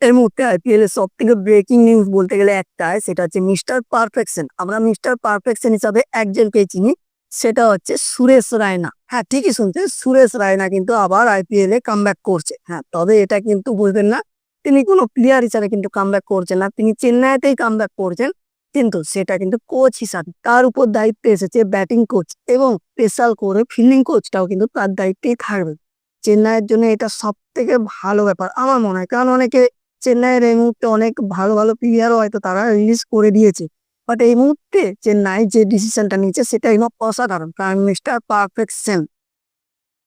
এই মুহূর্তে আইপিএল এর সব থেকে ব্রেকিং নিউজ বলতে গেলে একটাই, সেটা হচ্ছে মিস্টার পারফেকশন। আমরা মিস্টার পারফেকশন হিসাবে একজনকে চিনি, সেটা হচ্ছে সুরেশ রায়না। হ্যাঁ, ঠিকই শুনছে, সুরেশ রায়না কিন্তু আবার আইপিএল এ কামব্যাক করছে। হ্যাঁ, তবে এটা কিন্তু বুঝবেন না, তিনি কোনো প্লেয়ার হিসাবে কিন্তু কামব্যাক করছেন না, তিনি চেন্নাইতেই কামব্যাক করছেন, কিন্তু সেটা কিন্তু কোচ হিসাবে। তার উপর দায়িত্বে এসেছে ব্যাটিং কোচ, এবং স্পেশাল করে ফিল্ডিং কোচটাও কিন্তু তার দায়িত্বেই থাকবে। চেন্নাইয়ের জন্য এটা সব থেকে ভালো ব্যাপার আমার মনে হয়, কারণ অনেকে চেন্নাইয়ের এই মুহূর্তে অনেক ভালো ভালো প্লেয়ারও হয়তো তারা রিলিজ করে দিয়েছে, বাট এই মুহূর্তে চেন্নাই যে ডিসিশনটা নিয়েছে সেটা অসাধারণ। কারণ মিস্টার পারফেকশন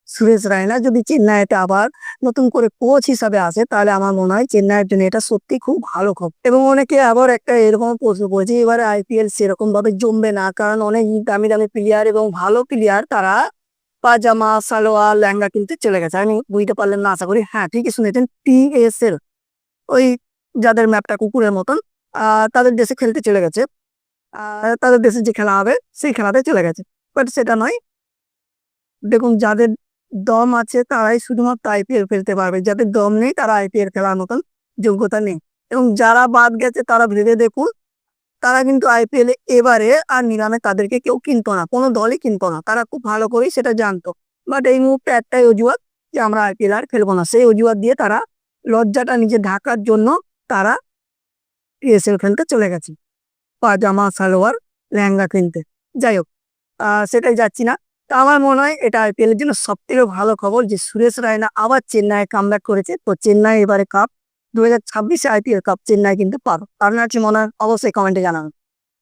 সুরেশ রায়না যদি চেন্নাইতে আবার নতুন করে কোচ হিসাবে আসে, তাহলে আমার মনে হয় চেন্নাইয়ের জন্য এটা সত্যি খুব ভালো খবর। এবং অনেকে আবার একটা এরকম প্রশ্ন করেছে, এবারে আইপিএল সেরকম ভাবে জমবে না, কারণ অনেক দামি দামি প্লেয়ার এবং ভালো প্লেয়ার তারা পাজামা সালোয়ার লেহেঙ্গা কিনতে চলে গেছে। আমি বুঝতে পারলেন না আশা করি। হ্যাঁ, ঠিকই শুনেছেন, টিএসএল, ওই যাদের ম্যাপটা কুকুরের মতন, তাদের দেশে খেলতে চলে গেছে। তাদের দেশে যে খেলা হবে সেই খেলাতে চলে গেছে, বাট সেটা নয়। দেখুন, যাদের দম আছে তারাই শুধুমাত্র আইপিএল খেলতে পারবে, যাদের দম নেই তারা আইপিএল খেলার মতন যোগ্যতা নেই। এবং যারা বাদ গেছে তারা ভেবে দেখুন, তারা কিন্তু আইপিএল এ এবারে আর নিলামে তাদেরকে কেউ কিনতো না, কোনো দলই কিনতো না, তারা খুব ভালো করেই সেটা জানতো। বাট এই মুহূর্তে একটাই অজুহাত, যে আমরা আইপিএল আর খেলবো না, সেই অজুহাত দিয়ে তারা লজ্জাটা নিজে ঢাকার জন্য তারা পিএসএল খেলতে চলে গেছে, পাজামা সালোয়ার লেহেঙ্গা কিনতে। যাই হোক, সেটাই যাচ্ছি না। তো আমার মনে হয় এটা আইপিএল এর জন্য সব থেকে ভালো খবর যে সুরেশ রায়না আবার চেন্নাই কামব্যাক করেছে। তো চেন্নাই এবারে কাপ 2026 আইপিএল কাপ চেন্নাই কিন্তু পারো। আপনার কি মনে হয় অবশ্যই কমেন্টে জানাবেন।